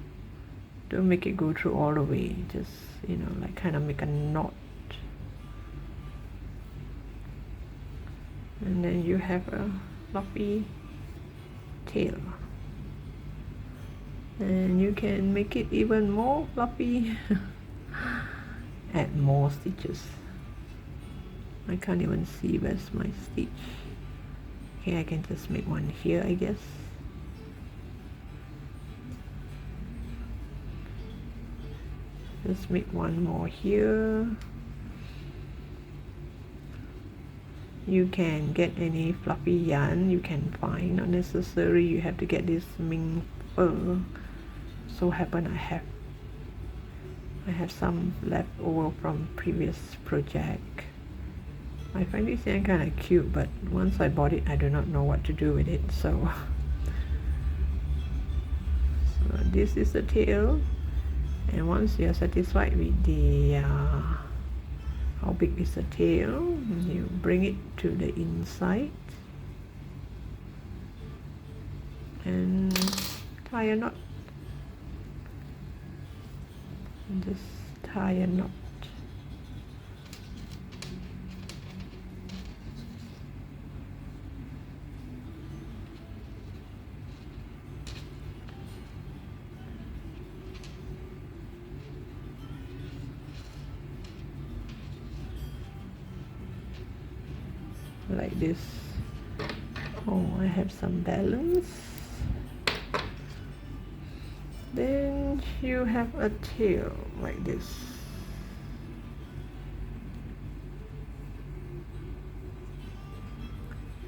don't make it go through all the way, just, you know, like kind of make a knot, and then you have a fluffy tail. And you can make it even more fluffy. Add more stitches. I can't even see where's my stitch. Okay, I can just make one here, I guess. Just make one more here. You can get any fluffy yarn you can find. Not necessary you have to get this mink fur. So happen I have some left over from previous project. I find this yarn kind of cute, but once I bought it I do not know what to do with it, so this is the tail. And once you're satisfied with the how big is the tail, you bring it to the inside and tie a knot. Just tie a knot. Like this. Oh, I have some balance. Then you have a tail like this.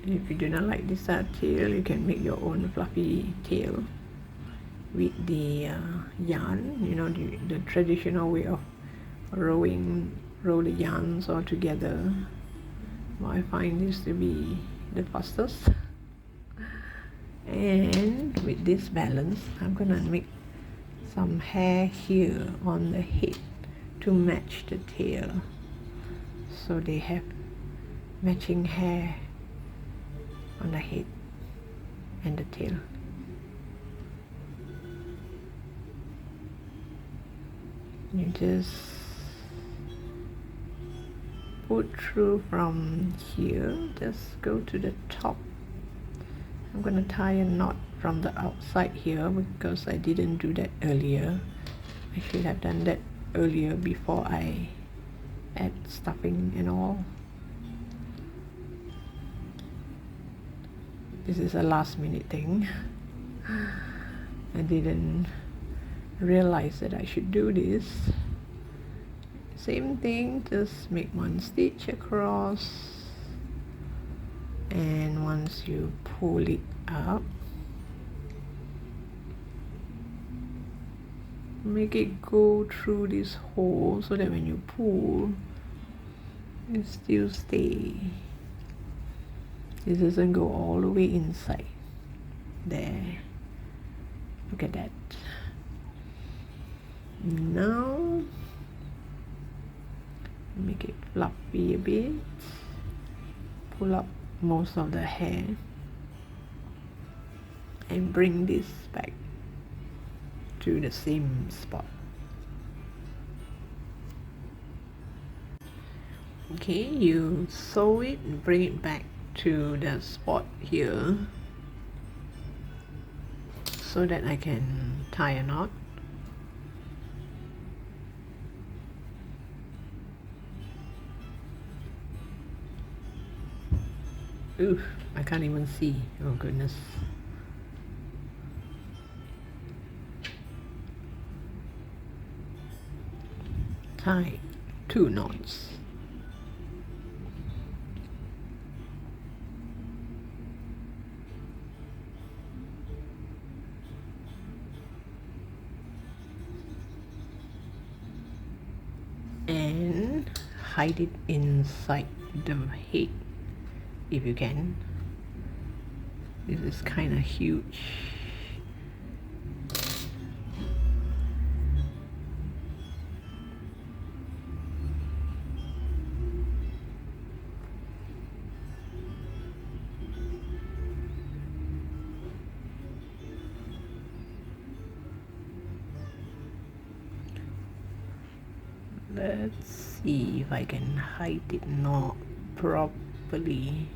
If you do not like this tail, you can make your own fluffy tail with the yarn, you know, the traditional way of roll the yarns all together. Well, I find this to be the fastest. And with this balance, I'm gonna make some hair here on the head to match the tail, so they have matching hair on the head and the tail. You just put through from here, just go to the top. I'm gonna tie a knot from the outside here because I didn't do that earlier. I should have done that earlier before I add stuffing and all. This is a last minute thing. I didn't realize that I should do this. Same thing, just make one stitch across, and once you pull it up, make it go through this hole so that when you pull, it still stays. This doesn't go all the way inside. There. Look at that. Now, make it fluffy a bit. Pull up most of the hair and bring this back to the same spot. Okay, you sew it and bring it back to the spot here so that I can tie a knot. Oof, I can't even see. Oh goodness. tie 2 knots. And hide it inside the head if you can. This is kind of huge. Let's see if I can hide it not properly,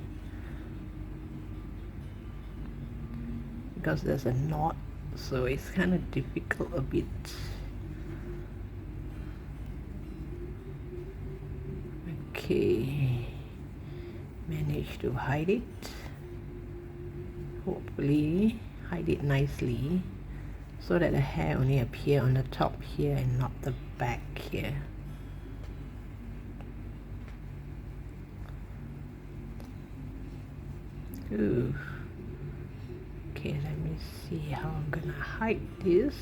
because there's a knot, so it's kind of difficult a bit. Okay, managed to hide it. Hopefully hide it nicely so that the hair only appear on the top here and not the back here. Ooh. Okay, let me see how I'm gonna hide this.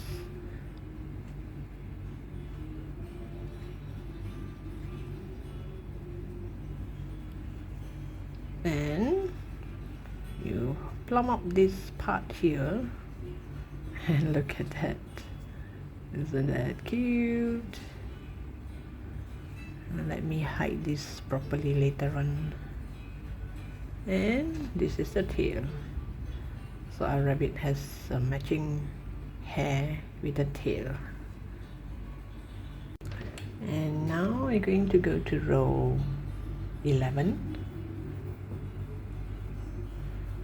Then you plumb up this part here and look at that. Isn't that cute? Let me hide this properly later on. And this is the tail. So our rabbit has a matching hair with the tail. And now we're going to go to row 11.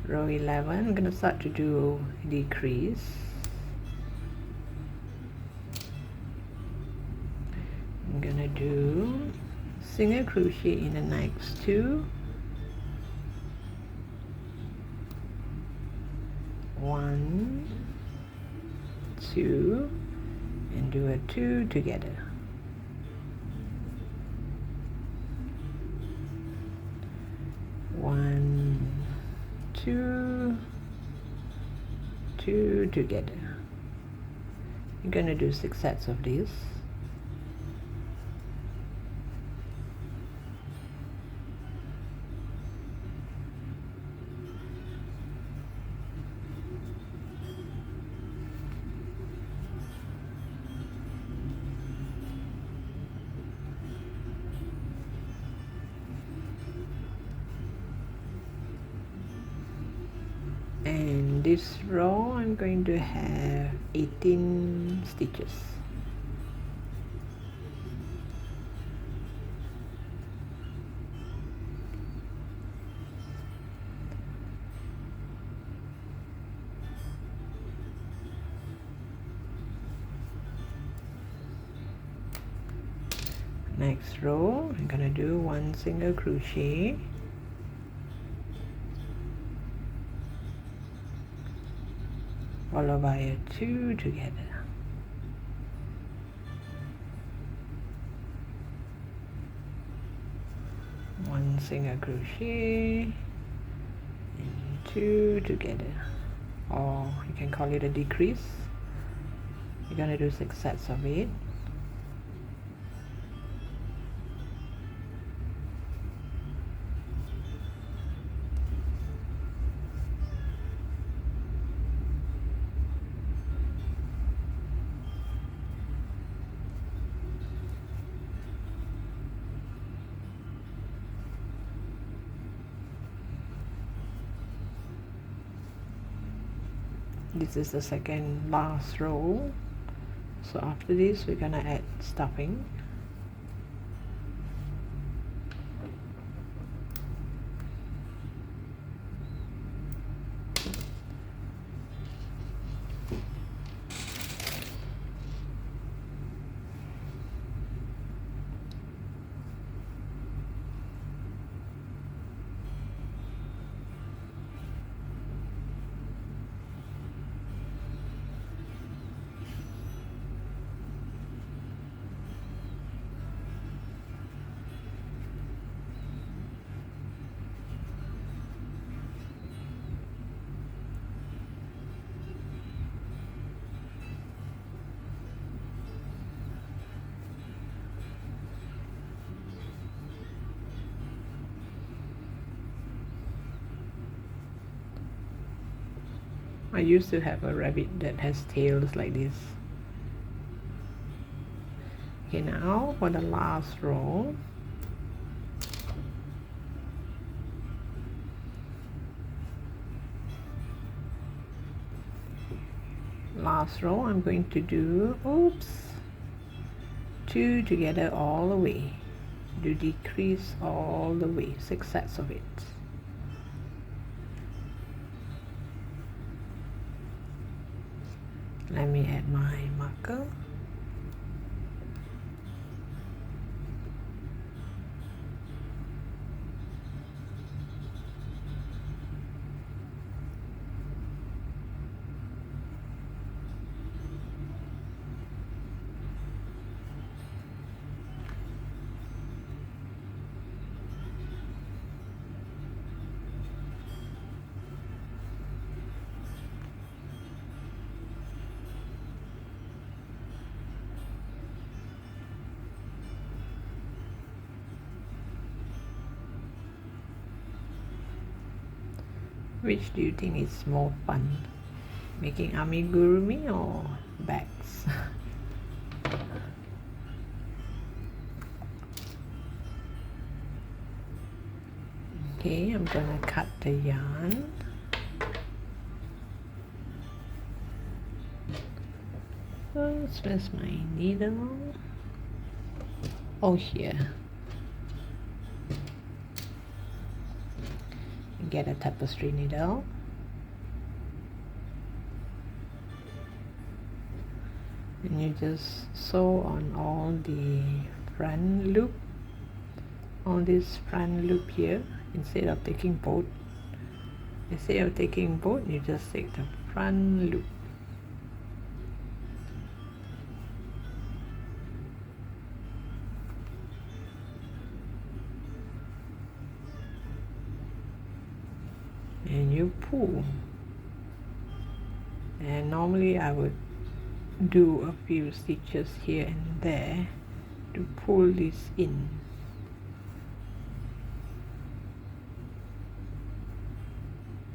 Row 11, I'm going to start to do decrease. I'm going to do single crochet in the next 2. 1, 2, and do a 2 together. 1, 2, 2 together. You're going to do 6 sets of this. And this row I'm going to have 18 stitches. Next row I'm gonna do 1 single crochet, followed by a 2 together. One single crochet and 2 together, or you can call it a decrease. You're going to do 6 sets of it. This is the second last row, so after this we're gonna add stuffing. I used to have a rabbit that has tails like this. Okay, now for the last row, I'm going to do, oops, 2 together all the way, do decrease all the way, 6 sets of it. Let me add my marker. Which do you think is more fun? Making amigurumi or bags? Okay, I'm gonna cut the yarn. First, where's my needle? Oh, here. Get a tapestry needle. And you just sew on all the front loop, on this front loop here. Instead of taking both, you just take the front loop. And you pull, and normally I would do a few stitches here and there to pull this in.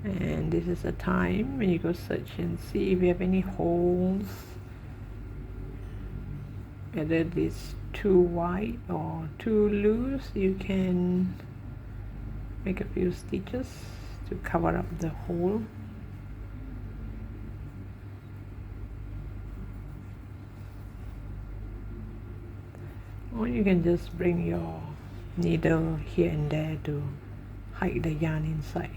And this is a time when you go search and see if you have any holes, whether it's too wide or too loose. You can make a few stitches to cover up the hole. Or you can just bring your needle here and there to hide the yarn inside.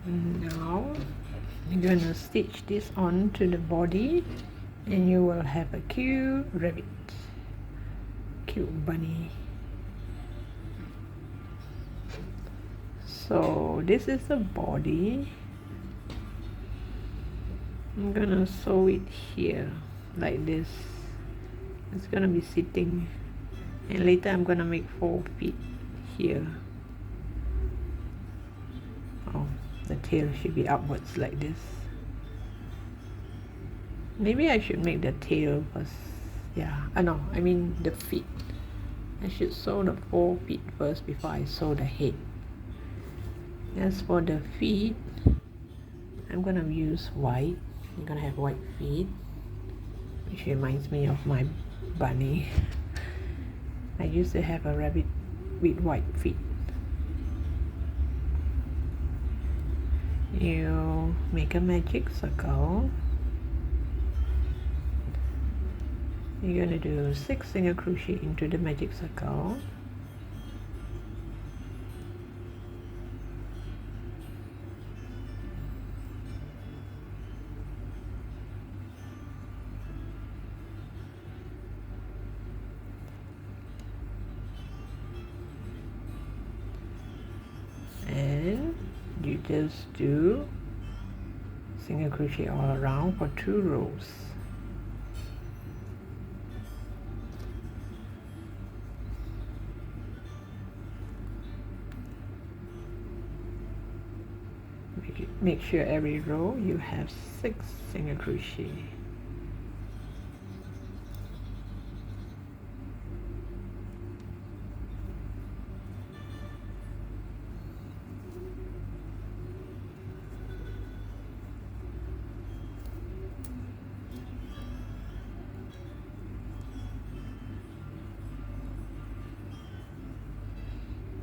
Now you're going to stitch this on to the body, and you will have a cute rabbit, cute bunny. So this is the body. I'm gonna sew it here like this. It's gonna be sitting, and later I'm gonna make 4 feet here. Oh, the tail should be upwards like this. Maybe I should make the tail first. Yeah, no, I mean the feet. I should sew the 4 feet first before I sew the head. As for the feet, I'm gonna use white. I'm gonna have white feet, which reminds me of my bunny. I used to have a rabbit with white feet. You make a magic circle. You're going to do 6 single crochet into the magic circle. And you just do single crochet all around for 2 rows. make sure every row you have 6 single crochet.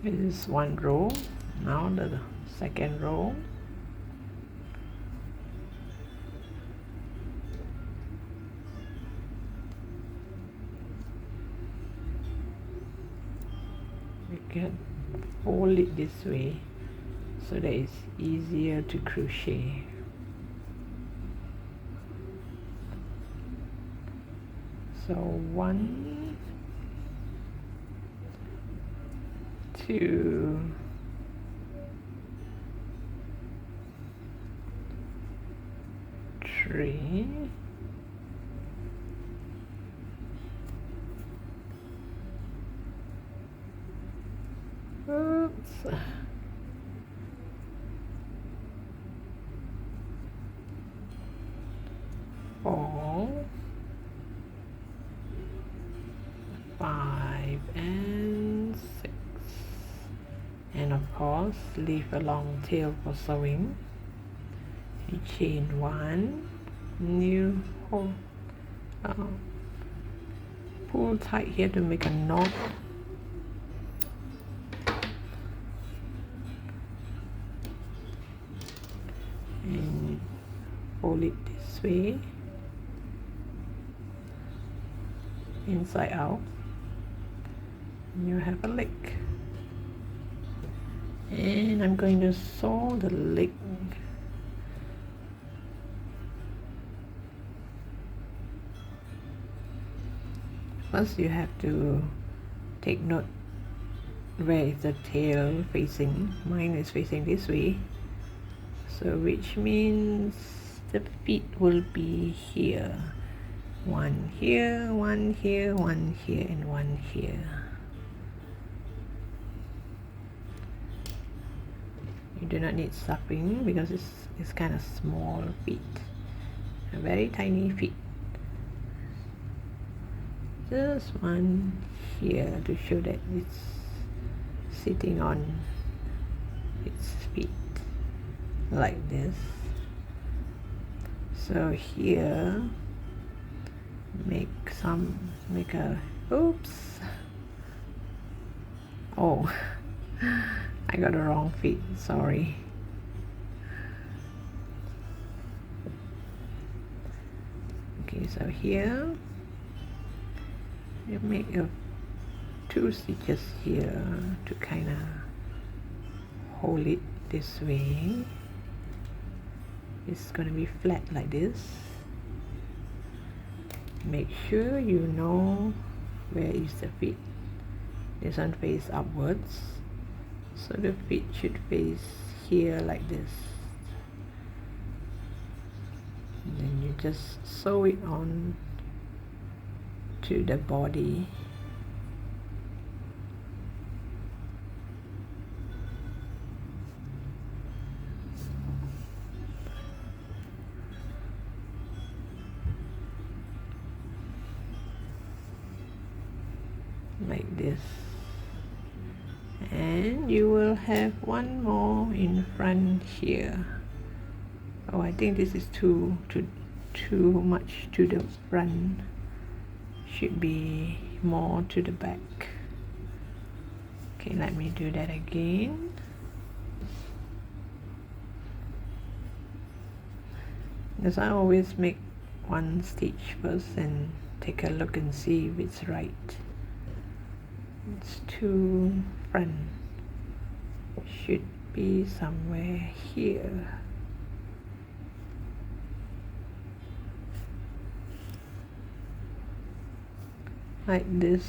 This is one row. Now the second row. You can fold it this way so that it's easier to crochet. So 1, 2, 3, 4, 5 and 6, and of course leave a long tail for sewing. You chain 1, new hole, pull tight here to make a knot, and fold it this way, inside out. You have a leg, and I'm going to sew the leg. First you have to take note where is the tail facing. Mine is facing this way, so which means the feet will be here. One here, one here, one here, and one here. You do not need stuffing because it's kind of small feet, a very tiny feet. Just one here to show that it's sitting on its feet like this. So here make a oops, oh I got the wrong feet, sorry. Okay, so here you make 2 stitches here to kind of hold it this way. It's going to be flat like this. Make sure you know where is the feet. This one face upwards, so the feet should face here like this. And then you just sew it on to the body. Like this, and you will have one more in front here. Oh, I think this is too much to the front. Should be more to the back. Okay, let me do that again. Because I always make one stitch first and take a look and see if it's right. It's too front, should be somewhere here. Like this,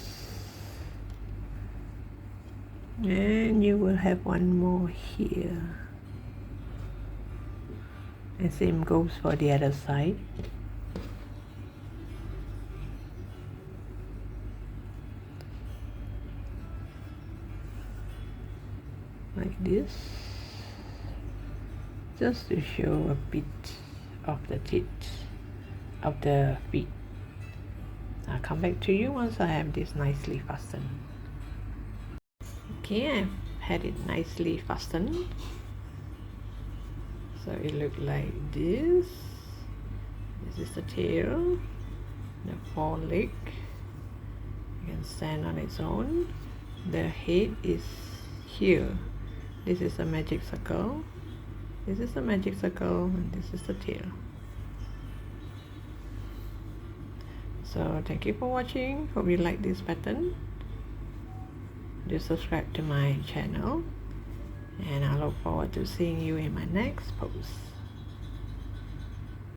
and you will have one more here, and same goes for the other side. Like this, just to show a bit of the teeth of the feet. I'll come back to you once I have this nicely fastened. Okay, I've had it nicely fastened. So it looks like this. This is the tail, the foreleg. You can stand on its own. The head is here. This is a magic circle. This is the magic circle, and this is the tail. So thank you for watching. Hope you like this pattern. Do subscribe to my channel, and I look forward to seeing you in my next post.